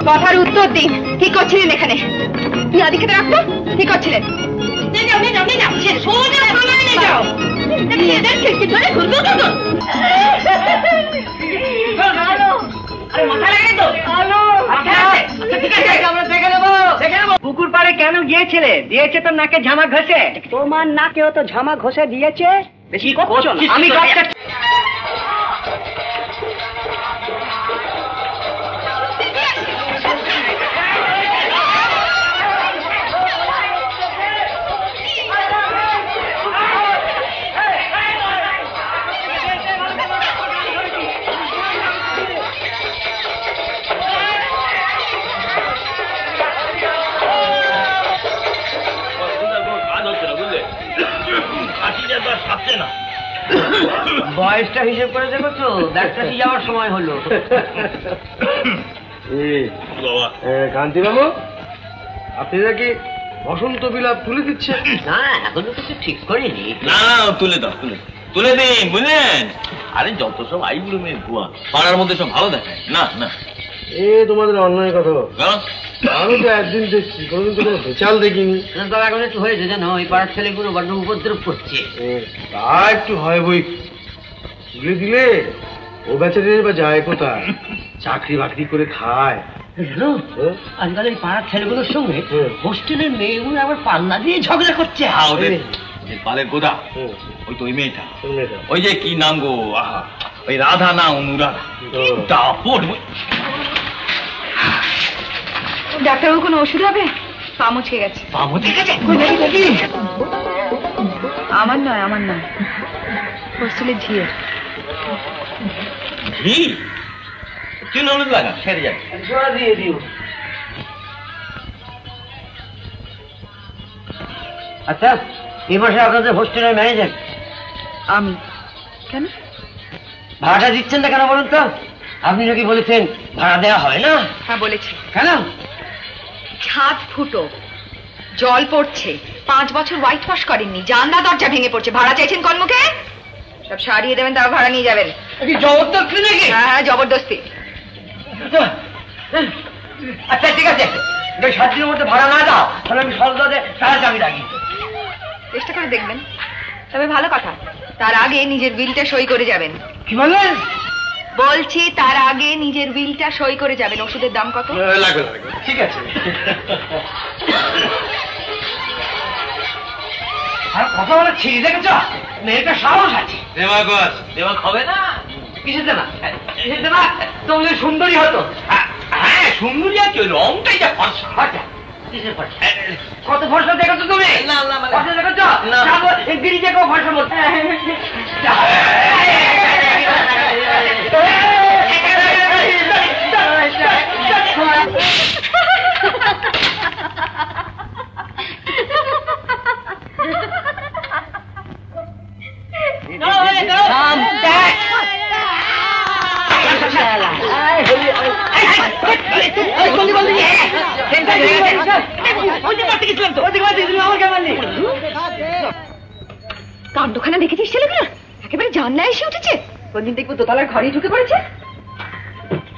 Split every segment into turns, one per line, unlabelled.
কথার উত্তর দিন, কি করছিলেন এখানে? লাদি খেতে রাখতো, কি করছিলেন?
পুকুর পাড়ে কেন গিয়েছিলে? দিয়েছে তো নাকে ঝামা ঘষে। তোমার নাকেও তো ঝামা ঘষে দিয়েছে। বেশি করছো না। আমি বয়সটা হিসেব করে দেখো তো, ব্যাগটা যাওয়ার সময় হলো।
কান্তি বাবু, আপনি নাকি বসন্ত বিলাপ তুলে দিচ্ছেন?
না, এখনো কিছু ঠিক করিনি।
না, তুলে দাও, তুলে দিন, বুঝলেন? আরে যত সব আইগুলো মেয়ে ভুয়া, পাড়ার মধ্যে সব ভালো দেখায় না। না
তোমাদের অন্যায় কথা। আমি তো একদিন দেখছি, কোনোদিন তো কোনো ভেচাল দেখিনি।
এখন একটু হয়েছে জানো, ওই পাড়ার ছেলেগুলো বড্ড উপদ্রব করছে।
তা একটু হয় বই, তুলে দিলে ও বেচারে বা যায় কোথায়? চাকরি বাকরি করে খায়।
আজকাল এই পাড়ার ছেলেগুলোর সঙ্গে হোস্টেলের মেয়েগুলো আবার পাল্লা দিয়ে ঝগড়া করছে।
ওদের পালের গোদা, ওই তো ওই মেয়েটা, ওই যে কি নাম গো, আহা, ওই রাধা না অনুরাধা।
ডাক্তারবাবু কোনো ওষুধ হবে? পা মুচকে গেছে।
পা মুচকে গেছে?
আমার নয়, হোস্টেলের ঝিয়ের।
ঘি তুই হলুদ লাগা, সেরে যাবে।
দিয়ে দিও। আচ্ছা, এই মাসে আপনাদের হোস্টেলের ম্যানেজার?
আমি। কেন
ভাড়াটা দিচ্ছেন না কেন বলুন তো? আপনি নাকি বলেছেন ভাড়া দেওয়া হয় না।
হ্যাঁ বলেছি।
কেন?
ছাদ ফুটো, জল পড়ছে, 5 বছর হোয়াইট ওয়াশ করেননি, জানলা দরজা ভেঙে পড়ছে, ভাড়া চাইছেন কোন মুখে? সব সারিয়ে দেবেন, তাও ভাড়া নিয়ে যাবেন।
জবরদস্তি নাকি?
হ্যাঁ, জবরদস্তি।
আচ্ছা ঠিক আছে, 7 দিনের মধ্যে ভাড়া না দাও তাহলে আমি সরকারে সারা চাকরি রাখি।
চেষ্টা করে দেখবেন। তবে ভালো কথা, তার আগে নিজের বিলটা সই করে যাবেন।
কি বললেন?
বলছি তার আগে নিজের বিলটা সই করে যাবেন। ওষুধের দাম কত?
লাগবে। ঠিক আছে।
আর কথা বলে ছিঁড়ি দেখেছ? মেয়েটা সাহস আছে।
দেমাগ হবে না।
কিসেতে না? তুমি সুন্দরী হতো।
হ্যাঁ, সুন্দরী আছে, রংটাই যা ফর্সা।
কত ফর্সা দেখেছো তুমি?
না,
ফর্সা দেখেছ?
না,
গিরিজাকেও ফর্সা বলতে।
কাণ্ডখানা দেখেছিস ছেলেগুলো? একেবারে জানলায় এসে উঠেছে। কোনদিন দেখবো দোতলার ঘরে ঢুকে পড়েছে।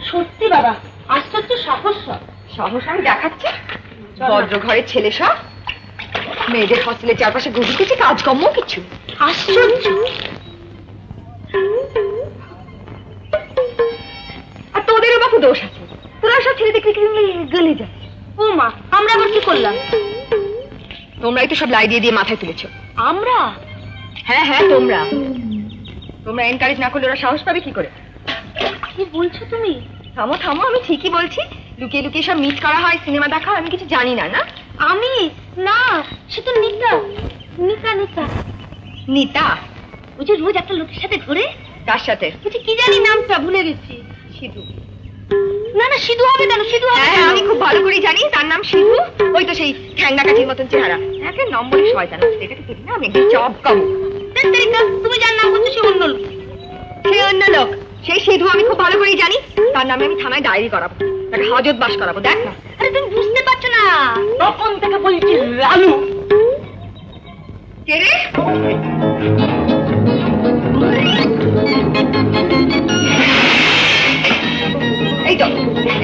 সত্যি বাবা, আশ্চর্য সাহস।
সাহস আমি দেখাচ্ছি। ভদ্র ঘরের ছেলে সব, মেয়েদের হস্টেলের চারপাশে ঘুরতেছে, কাজকর্ম কিছু।
আশ্চর্য।
আর তোদেরও বাপু দোষ আছে, তোরা সব ছেলে দেখলে গলে যায়।
ও মা, আমরা আবার কি করলাম?
তোমরাই তো সব লাই দিয়ে মাথায় তুলেছ।
আমরা?
হ্যাঁ, তোমরা এনকারেজ না করলে ওরা সাহস পাবে কি করে?
কি বলছো তুমি?
থামো, আমি ঠিকই বলছি। লুকিয়ে লুকিয়ে সব মিট করা হয়, সিনেমা দেখা হয়, আমি কিছু জানি না। না
আমি না, সে তো নিতা। ওই যে রোজ একটা লোকের সাথে ঘুরে।
কার সাথে?
বলছি কি জানি নামটা ভুলে গেছি।
সিধু।
না, সিধু হবে কেন? সিধু হবে?
হ্যাঁ, আমি খুব ভালো করে জানি তার নাম সিধু। ওই তো সেই ঠ্যাংনা কাঠির মতন চেহারা, একে নম্বরে শয়তান। এটাকে দেখি না, আমি একটু চপ কম।
তুমি যার নাম করছো সে অন্য লোক।
সে অন্য লোক, সেই সিধু আমি খুব ভালো করেই জানি। তার নামে আমি থানায় ডায়েরি করাবো, তাকে হাজত বাস করাবো। দেখ না।
আরে তুমি বুঝতে পারছো না, তখন থেকে বলছি লালু।
কে রে?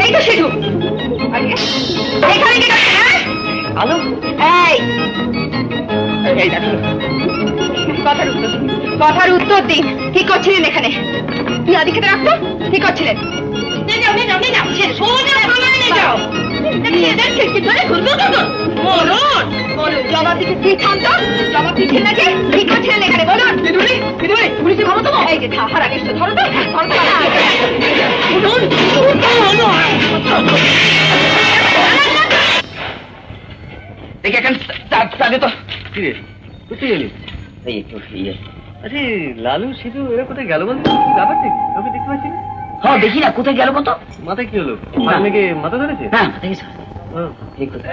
এই তো সিধু।
আলো
এই
এই দেখো
কথার উত্তর দিন। কি করছিলেন এখানে? কি আদি খেতে রাখতো? কি করছিলেন? জবাব দিতে কি থামতো? জবাব দিচ্ছেন না যে? কি করছিলেন এখানে বলুন? পুলিশে খবর দেবো? এই যে হারা গেছো, ধরো তো, ধরো তো।
দেখি এখন তাদের তো
কি রে কোথায় গেলি?
এই একটু ইয়ে
আরে লালু সিধু এরা কোথায় গেল বলতো? ব্যাপার ঠিক আমি দেখতে পাচ্ছি না।
হ্যাঁ দেখি না কোথায় গেল কত
মাথায় কি হলো? মেয়েকে মাথা ধরেছে?
হ্যাঁ দেখেছো
হ্যাঁ।
ঠিক আছে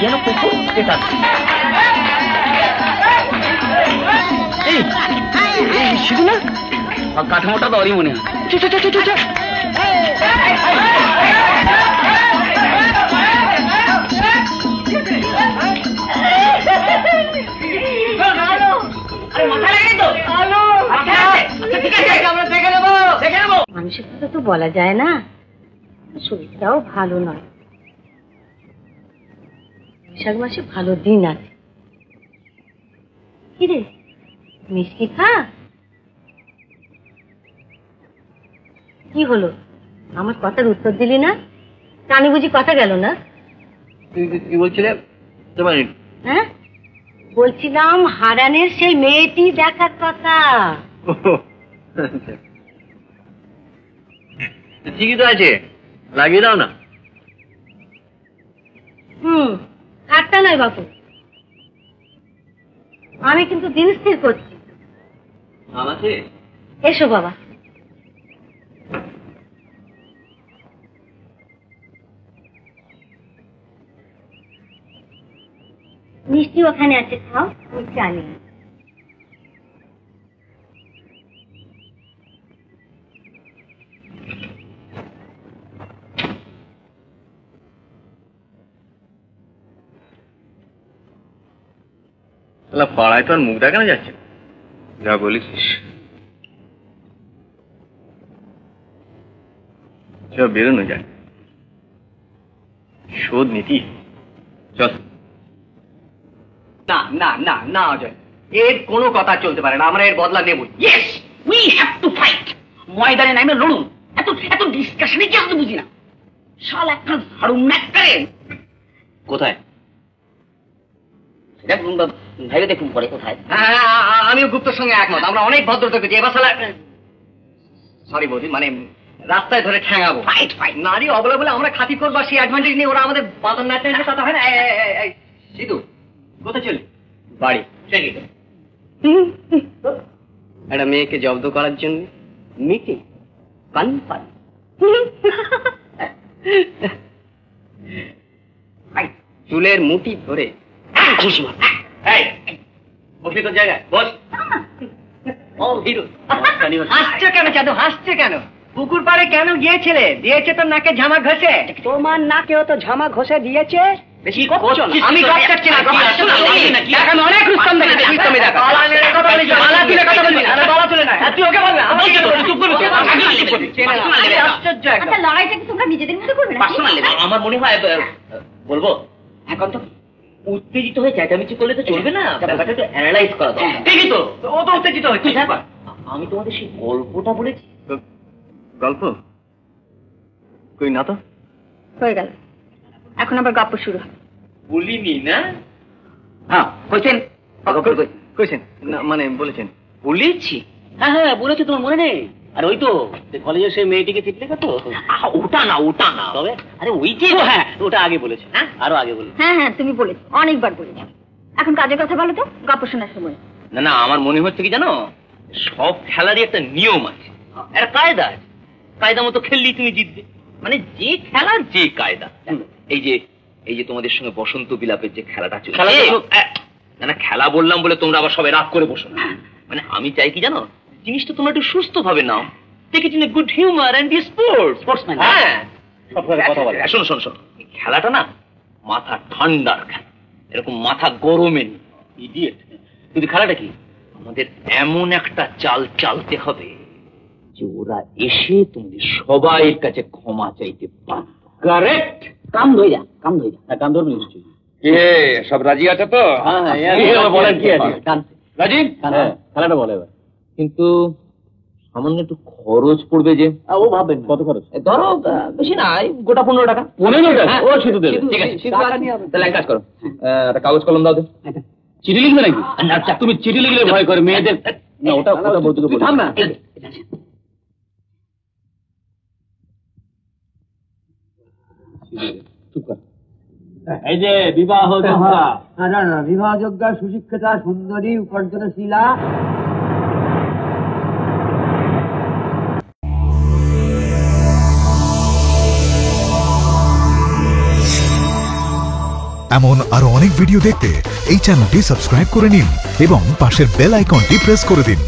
গেল কুকুর এটা এই শুধু না কাঠামোটা তো অরই মনে হয়
মানুষের কথা তো বলা যায় না, শরীরটাও ভালো নয়। বৈশাখ মাসে ভালো দিন আছে। কিরে মিষ্টি খা। কি হলো, আমার কথার উত্তর দিলি না? কানে বুঝি কথা গেল না?
কি বলছিলে?
হ্যাঁ বলছিলাম হারানের সেই মেয়েটি দেখার কথা।
ঠিকই তো আছে, লাগিয়ে দাও না।
ঠাট্টা নয় বাপু, আমি কিন্তু দিন স্থির করছি।
আমাকে
এসো বাবা। মিষ্টি ওখানে আছে, খাও, আমি চা নিয়ে।
পাড়ায় তো আর মুখ দেখানো যাচ্ছে না। যা বলিস চল বেরোনো যায়, শোধ নীতি। চল।
না না না না অজয়, এর কোনো কথা চলতে পারে না। আমরা এর বদলা নেব। Yes we have to fight. ময়দানে নামে লড়ুন। এত এত ডিসকাশনে কি আসতে বুঝি না। শাল একটা ঝাড়ু ম্যাকড়ে
কোথায়?
ভাইবে দেখুন পরে কোথায়। আমিও গুপ্তর সঙ্গে একমত। আমরা অনেক ভদ্রতা করছি। এবার শালা সরি বৌদি, মানে রাস্তায় ধরে ঠ্যাঙাবো। ফাইট ফাইট নারী অবলা বলে আমরা খাতি করবো, সেই অ্যাডভান্টেজ নিয়ে ওরা আমাদের বাদন নাচতে নাচতে কথা হয় না। সিধু কোথায় চলি? বাড়ি। একটা মেয়েকে জব্দ করার জন্য মিটিং কনফার্ম। চুলের মুঠি ধরে খুশি বসি তোর জায়গায় বস। ও হিরো হাসছে কেন চাঁদু? হাসছে কেন? পুকুর পাড়ে কেন গিয়েছিলে? দিয়েছে তোর নাকে ঝামা ঘষে। তোমার নাকেও তো ঝামা ঘষে দিয়েছে। বেশি আমি গপ করছি না। আমি অনেক রুস্তম দেখেছি। রুস্তমি দেখা গলা তুলে কথা বলবি না। গলা তুলে না, তুই ওকে বলবে। আশ্চর্য একটা
লড়াইটা কি তোমরা নিজেদের মধ্যে করবে না?
আমার মনে হয় বলবো
এখন তো
উত্তেজিত হয়ে চেঁচামেচি করলে তো চলবে না, ব্যাপারটা একটু অ্যানালাইজ করা দরকার।
ঠিকই তো, ও তো উত্তেজিত হচ্ছে।
আমি তোমাদের সেই গল্পটা বলেছি।
গল্প কই না তো?
হয়ে গেল, এখন আবার গল্প শুরু হয়।
বলিনি না?
হ্যাঁ কইছেন কইছেন না, মানে বলেছেন।
বলেছি।
হ্যাঁ হ্যাঁ বলেছি, তোমার মনে নেই? আর ওই তো কলেজের সেই মেয়েটিকে চিঠি লেখা তো।
ওটা না, ওটা না,
তবে আরে ওই যে, হ্যাঁ ওটা আগে বলেছে। হ্যাঁ আরো আগে বলেছে।
হ্যাঁ হ্যাঁ তুমি বলেছো, অনেকবার বলেছো। এখন কাজের কথা বলো তো, গল্প শোনার সময়।
না না, আমার মনে হচ্ছে কি জানো, সব খেলারই একটা নিয়ম আছে, একটা কায়দা আছে। কায়দা মতো খেললেই তুমি জিতবে, মানে যে খেলার যে কায়দা। এই যে তোমাদের সঙ্গে বসন্ত বিলাপের যে খেলাটা চলছে, না না খেলা বললাম বলে তোমরা আবার সবাই রাগ করে বসো না। মানে আমি চাই কি জানো, জিনিসটা তোমরা একটু সুস্থ ভাবে নাও, take it in a good humour and be sportsman. হ্যাঁ কথা বলে শোনো শোনো শোনো, খেলাটা না মাথা ঠান্ডার খেলা, এরকম মাথা গরমের ইডিয়েট। কিন্তু খেলাটা কি, আমাদের এমন একটা চাল চালতে হবে যে ওরা এসে তোমাদের সবাইয়ের কাছে ক্ষমা চাইতে পারবে।
কারেক্ট। কাম ধইরা কাম ধরবে নিশ্চয়ই।
কে সব রাজি আছে তো?
বলেন কি আছে
রাজি?
খেলাটা বলে এবার।
কিন্তু সামান্য একটু খরচ পড়বে যে।
ও ভাববেন কত খরচ?
ধরো বেশি না, এই গোটা 15 টাকা।
15 টাকা? ও শুধু দেবে।
ঠিক আছে, তাহলে এক কাজ করো, একটা কাগজ কলম দাও তো।
চিঠি লিখবে নাকি? আচ্ছা তুমি চিঠি লিখলে ভয় করে মেয়েদের। না ওটা বলতে থাম না। চুপ কর। এই যে বিবাহযোগ্যা, বিবাহযোগ্যা সুশিক্ষিতা সুন্দরী উপার্জনশীলা।
এমন আরো অনেক ভিডিও দেখতে এই চ্যানেলটি সাবস্ক্রাইব করে নিন এবং পাশের বেল আইকনটি প্রেস করে দিন।